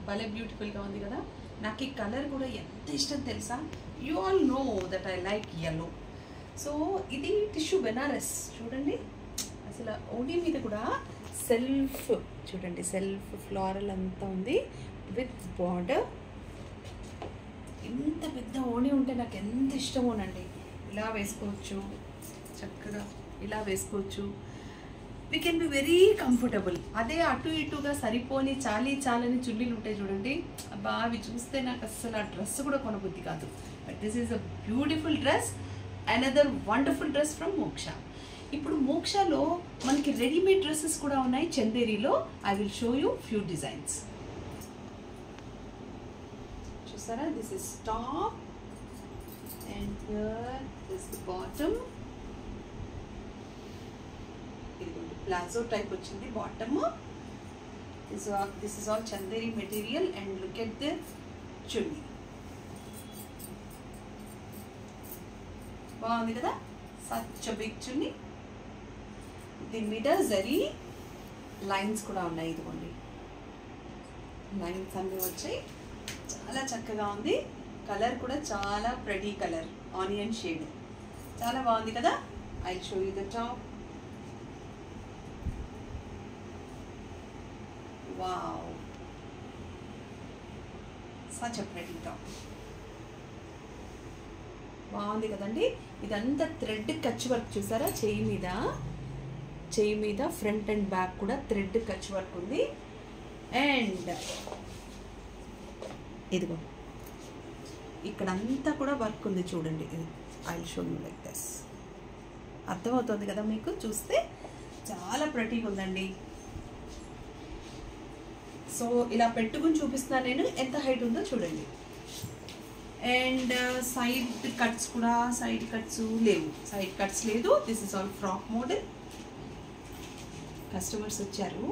భలే బ్యూటిఫుల్గా ఉంది కదా. నాకు ఈ కలర్ కూడా ఎంత ఇష్టం తెలుసా. You all know that I like yellow. So ఇది టిష్యూ బెనారస్ చూడండి. అసలు ఓణీ మీద కూడా సెల్ఫ్ చూడండి, సెల్ఫ్ ఫ్లోరల్ అంతా ఉంది విత్ బార్డర్. ఇంత పెద్ద ఓణీ ఉంటే నాకు ఎంత ఇష్టమోనండి. ఇలా వేసుకోవచ్చు, చక్కగా ఇలా వేసుకోవచ్చు. We can be very comfortable. అదే అటు ఇటుగా సరిపోని చాలని చున్నీలు ఉంటాయి చూడండి, అబ్బా అవి చూస్తే నాకు అస్సలు ఆ డ్రెస్ కూడా కొనబుద్ధి కాదు. But this is a beautiful dress, another wonderful dress from Moksha. ఇప్పుడు మోక్షలో మనకి రెడీమేడ్ డ్రెస్సెస్ కూడా ఉన్నాయి చందేరిలో. I will show you few designs. చూసారా, this is top and here this the bottom. Palazzo type వచ్చింది bottom. This is all Chanderi material and look at the chunni. బాగుంది కదా, సచ్ బిగ్ చున్నీ. దీని మీద జరీ లైన్స్ కూడా ఉన్నాయి, ఇదిగోండి లైన్స్ అన్నీ వచ్చాయి. చాలా చక్కగా ఉంది. కలర్ కూడా చాలా ప్రెటీ కలర్, ఆనియన్ షేడ్, చాలా బాగుంది కదా. I show you the top. Wow, such a pretty top. బాగుంది కదండి. ఇదంతా థ్రెడ్ కచ్ వర్క్ చూసారా, చేయి మీద ఫ్రంట్ అండ్ బ్యాక్ కూడా థ్రెడ్ కచ్ వర్క్ ఉంది. అండ్ ఇదిగో ఇక్కడంతా కూడా వర్క్ ఉంది చూడండి. I will show you like this. అర్థమవుతుంది కదా మీకు, చూస్తే చాలా ప్రెటీగా ఉందండి. సో ఇలా పెట్టుకుని చూపిస్తున్నాను నేను, ఎంత హైట్ ఉందో చూడండి. అండ్ సైడ్ కట్స్ కూడా, సైడ్ కట్స్ లేదు. This is all frock model. Customers వచ్చారు.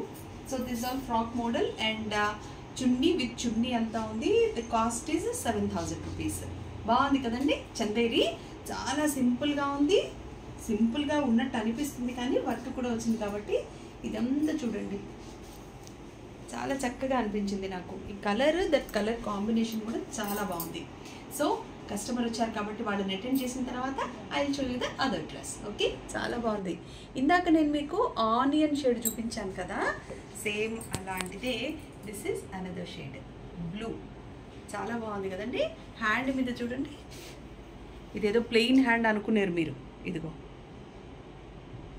So this all frock model and chunni with chunni అంతా ఉంది. The cost is 7,000 rupees. బాగుంది కదండి. చందేరి చాలా సింపుల్గా ఉంది. సింపుల్గా ఉన్నట్టు అనిపిస్తుంది కానీ వర్క్ కూడా వచ్చింది కాబట్టి ఇదంతా చూడండి, చాలా చక్కగా అనిపించింది నాకు. ఈ కలర్, దట్ కలర్ కాంబినేషన్ కూడా చాలా బాగుంది. సో కస్టమర్ వచ్చారు కాబట్టి వాళ్ళని అటెండ్ చేసిన తర్వాత I will show you the other dress. Okay, చాలా బాగుంది. ఇందాక నేను మీకు ఆనియన్ షేడ్ చూపించాను కదా, సేమ్ అలాంటిదే. This is another shade blue. చాలా బాగుంది కదండి. హ్యాండ్ మీద చూడండి, ఇదేదో ప్లెయిన్ హ్యాండ్ అనుకున్నారు మీరు, ఇదిగో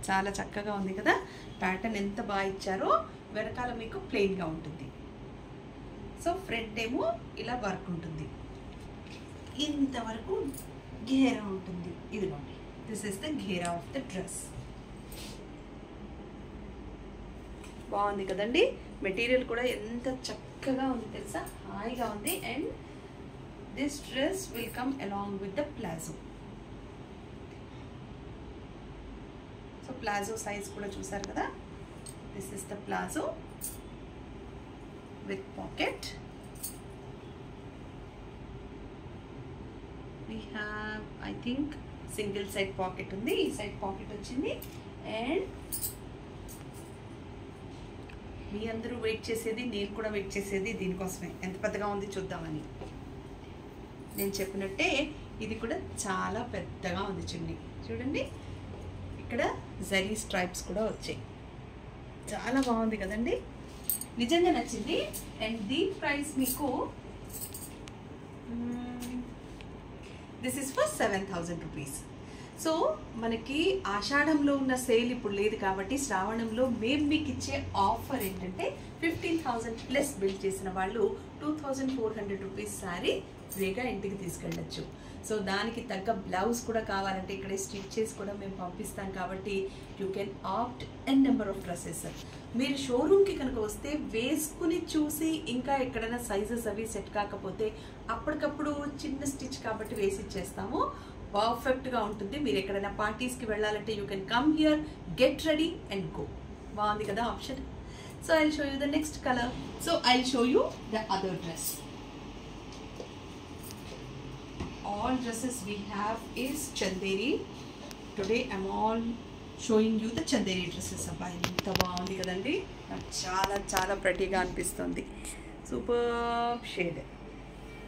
చాలా చక్కగా ఉంది కదా. ప్యాటర్న్ ఎంత బాగా ఇచ్చారో. వెనకాల మీకు ప్లెయిన్గా ఉంటుంది. సో ఫ్రంట్ ఏమో ఇలా వర్క్ ఉంటుంది, ఇంతవరకు ఘేరా ఉంటుంది. ఇదిగోండి, this is the ghera of the dress. బాగుంది కదండి. మెటీరియల్ కూడా ఎంత చక్కగా ఉంది తెలుసా, హాయిగా ఉంది. And this dress will come along with the palazzo. So palazzo size కూడా చూసారు కదా. This is the palazzo with pocket. We have, I think, single side pocket ఉంది. ఈ సైడ్ పాకెట్ వచ్చింది. అండ్ మీ అందరూ వెయిట్ చేసేది, నేను కూడా వెయిట్ చేసేది దీనికోసమే, ఎంత పెద్దగా ఉంది చూద్దామని. నేను చెప్పినట్టే ఇది కూడా చాలా పెద్దగా ఉంది చున్నీ. చూడండి, ఇక్కడ జరీ స్ట్రైప్స్ కూడా వచ్చాయి. చాలా బాగుంది కదండి, నిజంగా నచ్చింది. అండ్ దీని ప్రైస్ మీకు this is for 7,000 rupees. So మనకి ఆషాఢంలో ఉన్న సేల్ ఇప్పుడు లేదు కాబట్టి శ్రావణంలో మేము మీకు ఇచ్చే ఆఫర్ ఏంటంటే 15,000 ప్లస్ బిల్ చేసిన వాళ్ళు 2,400 రూపీస్ శారీ ఫ్రీగా ఇంటికి తీసుకెళ్ళచ్చు. సో దానికి తగ్గ బ్లౌజ్ కూడా కావాలంటే ఇక్కడే స్టిచ్ చేసి కూడా మేము పంపిస్తాం కాబట్టి you can opt an number of dresses. మీరు షోరూమ్కి కనుక వస్తే వేసుకుని చూసి ఇంకా ఎక్కడైనా సైజెస్ అవి సెట్ కాకపోతే అప్పటికప్పుడు చిన్న స్టిచ్ కాబట్టి వేసి ఇచ్చేస్తాము. పర్ఫెక్ట్గా ఉంటుంది. మీరు ఎక్కడైనా పార్టీస్కి వెళ్ళాలంటే you can come here, get ready and go. బాగుంది కదా option. So I will show you the next colour. So I will show you the other dress. All dresses we have is Chanderi. Today I'm all showing you the Chanderi dresses. Abba enta baagundi kadandi, నాకు చాలా చాలా ప్రెటీగా అనిపిస్తుంది. Super shade.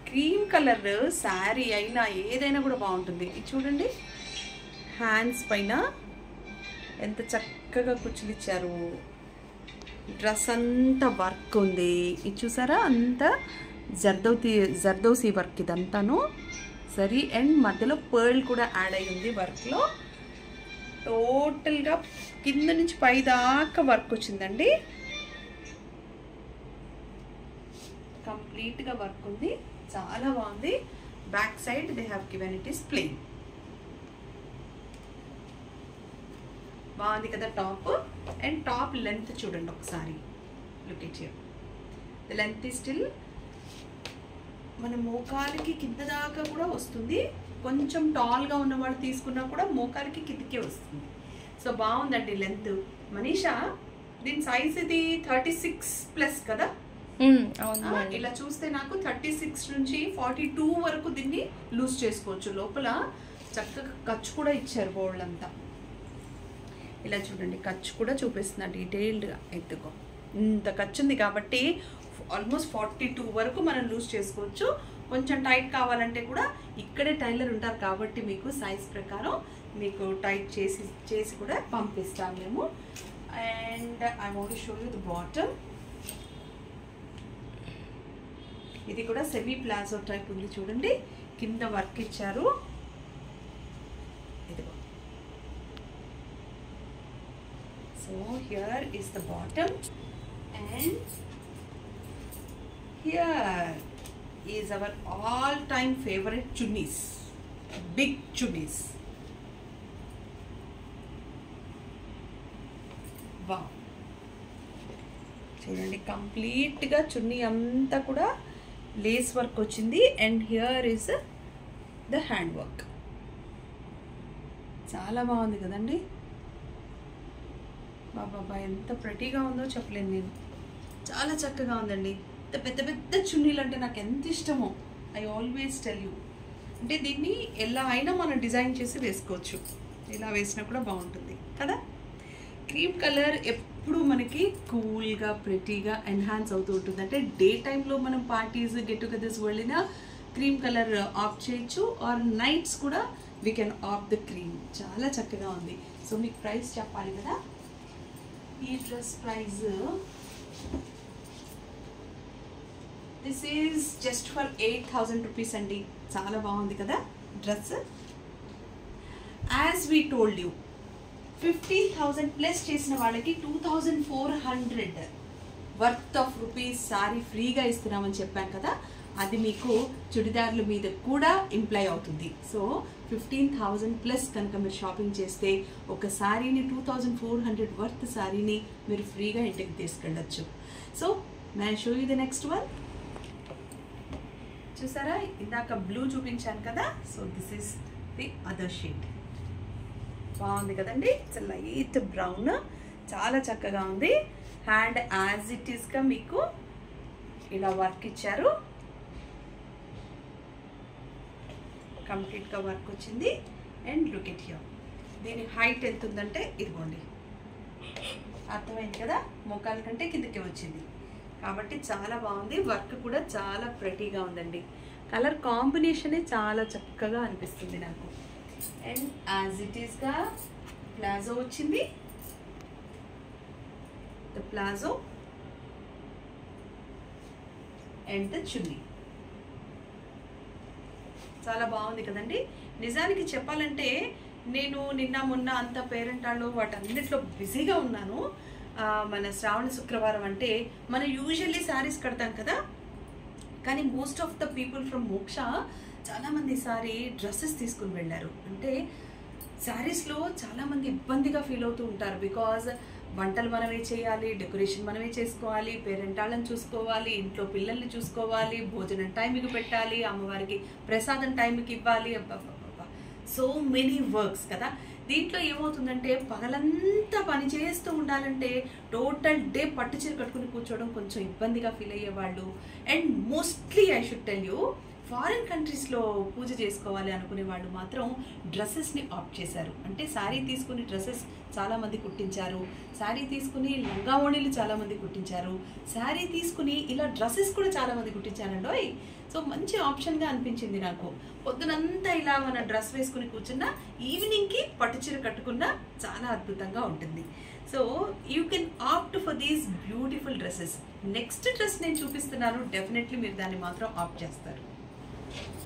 Cream colour sari అయినా ఏదైనా కూడా బాగుంటుంది. ఇది చూడండి, హ్యాండ్స్ పైన ఎంత చక్కగా కుచ్చులు ఇచ్చారు. డ్రెస్ అంతా వర్క్ ఉంది. ఇది చూసారా, అంతా జర్దోసి వర్క్ ఇదంతాను సరీ. అండ్ మధ్యలో పర్ల్ కూడా యాడ్ అయి ఉంది వర్క్లో. టోటల్గా కింద నుంచి పై దాకా వర్క్ వచ్చిందండి. కంప్లీట్గా వర్క్ ఉంది, చాలా బాగుంది. Back side they have given it is plain. బాగుంది కదా టాప్. అండ్ టాప్ లెంత్ చూడండి ఒకసారి, look at here. The length is still మన మోకాలికి కింద దాకా కూడా వస్తుంది. కొంచెం టాల్గా ఉన్న వాళ్ళు తీసుకున్నా కూడా మోకాలికి కిందకే వస్తుంది. సో బాగుందండి లెంత్. మనీషా, దీని సైజ్ ఇది 36+ కదా? ఇలా చూస్తే నాకు 36 నుంచి 42 వరకు దీన్ని లూజ్ చేసుకోవచ్చు. లోపల చక్కగా ఖర్చు కూడా ఇచ్చారు బోల్డ్ అంతా. ఇలా చూడండి, ఖర్చు కూడా చూపిస్తున్నా డీటెయిల్డ్గా. ఎత్తుకో, ఇంత ఖర్చు ఉంది కాబట్టి ఆల్మోస్ట్ 42 వరకు మనం లూజ్ చేసుకోవచ్చు. కొంచెం టైట్ కావాలంటే కూడా ఇక్కడే టైలర్ ఉంటారు కాబట్టి మీకు సైజ్ ప్రకారం మీకు టైట్ చేసి కూడా పంపిస్తాం మేము. And I want to show you the bottom. ఇది కూడా సెమీ ప్లాజో టైప్ ఉంది చూడండి, కింద వర్క్ ఇచ్చారు. ఇదిగో. So here is the bottom and here is our all-time favorite chunnis, big chunnis. Wow, చూడండి కంప్లీట్గా చున్నీ అంతా కూడా లేస్ వర్క్ వచ్చింది. And here is the hand work. చాలా బాగుంది కదండి. బాబా ఎంత ప్రెటీగా ఉందో చెప్పలేను నేను. చాలా చక్కగా ఉందండి. పెద్ద పెద్ద చున్నీలు అంటే నాకు ఎంత ఇష్టమో. I always tell you. అంటే దీన్ని ఎలా అయినా మనం డిజైన్ చేసి వేసుకోవచ్చు. ఇలా వేసినా కూడా బాగుంటుంది కదా. క్రీమ్ కలర్ ఎప్పుడు మనకి కూల్గా ప్రెటీగా ఎన్హాన్స్ అవుతూ ఉంటుంది. అంటే డే టైంలో మనం పార్టీస్ గెట్ టుగెదర్స్ వెళ్ళినా క్రీమ్ కలర్ ఆఫ్ చేయొచ్చు. ఆర్ నైట్స్ కూడా we can of the cream. చాలా చక్కగా ఉంది. సో మీకు ప్రైస్ చెప్పాలి కదా. ఈ dress price this is just for 8,000 rupees అండి. చాలా బాగుంది కదా dress. As we told you, 50,000 plus చేసిన వాళ్ళకి 2,400 వర్త్ ఆఫ్ రూపీస్ సారీ ఫ్రీగా ఇస్తున్నామని చెప్పాం కదా. అది మీకు చుడిదార్ల మీద కూడా ఇంప్లై అవుతుంది. సో 15,000 ప్లస్ కనుక మీరు షాపింగ్ చేస్తే ఒక శారీని 2,400 వర్త్ శారీని మీరు ఫ్రీగా ఇంటికి తీసుకెళ్ళచ్చు. So may I show you the next one. చూసారా, ఇందాక బ్లూ చూపించాను కదా. So this is the other shade. బాగుంది కదండి. ఇట్స్ లైట్ బ్రౌన్, చాలా చక్కగా ఉంది. హ్యాండ్ యాజ్ ఇట్ ఈస్గా మీకు ఇలా వర్క్ ఇచ్చారు. కంప్లీట్గా వర్క్ వచ్చింది. And look at here. దీని హైట్ ఎంత ఉందంటే ఇదిగోండి, అర్థమైంది కదా. మోకాల కంటే కిందకి వచ్చింది కాబట్టి చాలా బాగుంది. వర్క్ కూడా చాలా ప్రెటీగా ఉందండి. కలర్ కాంబినేషనే చాలా చక్కగా అనిపిస్తుంది నాకు. అండ్ యాజ్ ఇట్ ఈస్గా ప్లాజో వచ్చింది. ద ప్లాజో అండ్ ద చున్నీ. చాలా బాగుంది కదండి. నిజానికి చెప్పాలంటే నేను నిన్న మొన్న అంత పేరెంటాళ్ళు వాటన్నిటిలో బిజీగా ఉన్నాను. మన శ్రావణ శుక్రవారం అంటే మనం యూజువల్లీ శారీస్ కడతాం కదా. కానీ most of the people from మోక్ష చాలామంది సారీ డ్రెస్సెస్ తీసుకుని వెళ్ళారు. అంటే శారీస్లో చాలామంది ఇబ్బందిగా ఫీల్ అవుతూ ఉంటారు. బికాజ్ వంటలు మనమే చేయాలి, డెకరేషన్ మనమే చేసుకోవాలి, పేరెంటాళ్ళని చూసుకోవాలి, ఇంట్లో పిల్లల్ని చూసుకోవాలి, భోజనం టైంకి పెట్టాలి, అమ్మవారికి ప్రసాదం టైంకి ఇవ్వాలి. అబ్బా, సో మెనీ వర్క్స్ కదా. దీంట్లో ఏమవుతుందంటే పగలంతా పని చేస్తూ ఉండాలంటే టోటల్ డే పట్టు చీర కట్టుకుని కూర్చోవడం కొంచెం ఇబ్బందిగా ఫీల్ అయ్యేవాళ్ళు. And mostly I should tell you, foreign కంట్రీస్లో పూజ చేసుకోవాలి అనుకునే వాళ్ళు మాత్రం డ్రెస్సెస్ని ఆప్ట్ చేశారు. అంటే శారీ తీసుకుని డ్రెస్సెస్ చాలామంది కుట్టించారు, శారీ తీసుకుని లంగా ఓణీలు చాలామంది కుట్టించారు, శారీ తీసుకుని ఇలా డ్రెస్సెస్ కూడా చాలామంది కుట్టించారండోయ్. సో మంచి ఆప్షన్గా అనిపించింది నాకు. పొద్దునంతా ఇలా మన డ్రెస్ వేసుకుని కూర్చున్నా, ఈవినింగ్కి పట్టుచీర కట్టుకున్నా చాలా అద్భుతంగా ఉంటుంది. So you can opt for these beautiful dresses. Next dress నేను చూపిస్తున్నాను, డెఫినెట్లీ మీరు దాన్ని మాత్రం ఆప్ట్ చేస్తారు.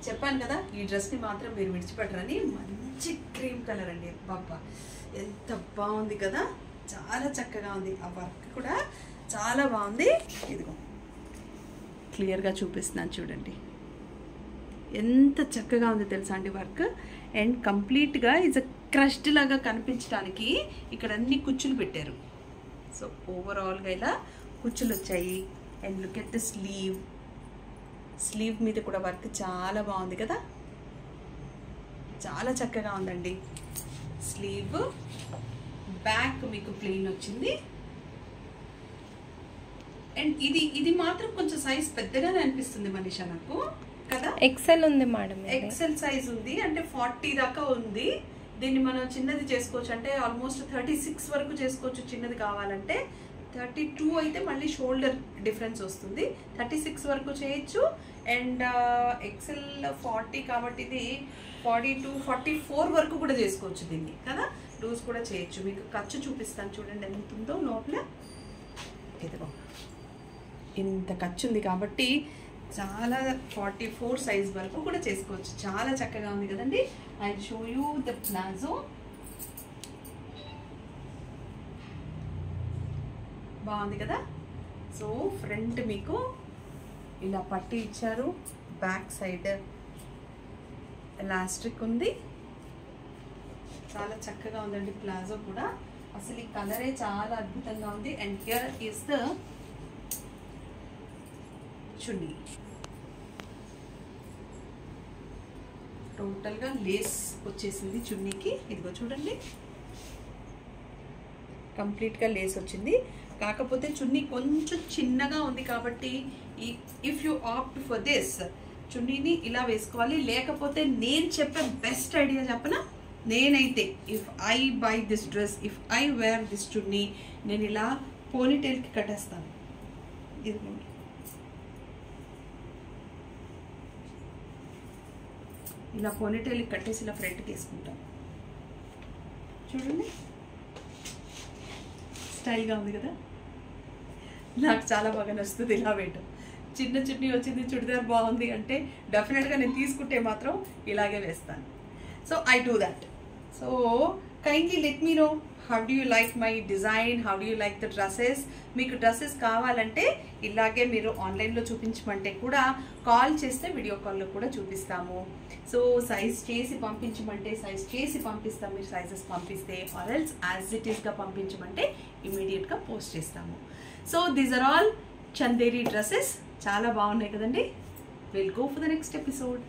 చెప్పాను కదా, ఈ డ్రెస్ని మాత్రం మీరు విడిచిపెట్టరని. మంచి క్రీమ్ కలర్ అండి, బాబా ఎంత బాగుంది కదా, చాలా చక్కగా ఉంది. ఆ వర్క్ కూడా చాలా బాగుంది. ఇదిగో క్లియర్గా చూపిస్తున్నాను చూడండి, ఎంత చక్కగా ఉంది తెలుసా అండి వర్క్. అండ్ కంప్లీట్గా ఇట్స్ క్రష్డ్ లాగా కనిపించడానికి ఇక్కడ అన్ని కుచ్చులు పెట్టారు. సో ఓవరాల్గా ఇలా కుచ్చులు వచ్చాయి. And look at the slew మీద కూడా వర్క్ చాలా బాగుంది కదా, చాలా చక్కగా ఉందండి. స్లీవ్ బ్యాక్ మీకు ప్లెయిన్ వచ్చింది. అండ్ ఇది మాత్రం కొంచెం సైజ్ పెద్దగానే అనిపిస్తుంది మనీషా నాకు కదా. ఎక్సెల్ ఉంది మేడం, ఎక్సెల్ సైజ్ ఉంది, అంటే 40 దాకా ఉంది. దీన్ని మనం చిన్నది చేసుకోవచ్చు, అంటే ఆల్మోస్ట్ 36 వరకు చేసుకోవచ్చు చిన్నది కావాలంటే. 32 అయితే మళ్ళీ షోల్డర్ డిఫరెన్స్ వస్తుంది, 36 వరకు చేయొచ్చు. అండ్ ఎక్సెల్ 40 కాబట్టి ఇది 42, 44 వరకు కూడా చేసుకోవచ్చు దీన్ని కదా. లూజ్ కూడా చేయొచ్చు. మీకు ఖర్చు చూపిస్తాను చూడండి ఎంత ఉందో లోపల. ఇదిగో ఇంత ఖర్చు ఉంది కాబట్టి చాలా 44 సైజ్ వరకు కూడా చేసుకోవచ్చు. చాలా చక్కగా ఉంది కదండి. I show you the palazzo. బాగుంది కదా. సో ఫ్రంట్ మీకు ఇలా పట్టి ఇచ్చారు, బ్యాక్ సైడ్ ఎలాస్టిక్ ఉంది. చాలా చక్కగా ఉందండి ప్లాజో కూడా. అసలు ఈ కలరే చాలా అద్భుతంగా ఉంది. అండ్ హియర్ ఈస్ ద చున్నీ. టోటల్గా లేస్ వచ్చేసింది చున్నీకి. ఇదిగో చూడండి, కంప్లీట్గా లేస్ వచ్చింది. కాకపోతే చున్నీ కొంచెం చిన్నగా ఉంది కాబట్టి if you opt for this, చున్నీని ఇలా వేసుకోవాలి. లేకపోతే నేను చెప్పే బెస్ట్ ఐడియా చెప్పనా, నేనైతే if I buy this dress, if I wear this chunni, నేను ఇలా పోనీటైల్కి కట్టేస్తాను. ఇదిగోండి, ఇలా పోనీటైల్కి కట్టేసి ఇలా ఫ్రంట్కి వేసుకుంటాను. చూడండి స్టైల్గా ఉంది కదా. నాకు చాలా బాగా నచ్చుతుంది ఇలా వేయటం. చిన్న చున్నీ వచ్చింది, చుడిదార్ బాగుంది అంటే డెఫినెట్గా నేను తీసుకుంటే మాత్రం ఇలాగే వేస్తాను. So I do that. So kindly let me know, how do you like my design, how do you like the dresses. మీకు డ్రెస్సెస్ కావాలంటే ఇలాగే మీరు ఆన్లైన్లో చూపించమంటే కూడా కాల్ చేస్తే వీడియో కాల్లో కూడా చూపిస్తాము. సో సైజ్ చేసి పంపించమంటే సైజ్ చేసి పంపిస్తాం, మీరు సైజెస్ పంపిస్తే. ఆర్ ఎల్స్ యాజ్ ఇట్ ఈస్గా పంపించమంటే ఇమీడియట్గా పోస్ట్ చేస్తాము. So these are all Chanderi dresses. చాలా బాగున్నాయి కదండి. Will go for the next episode.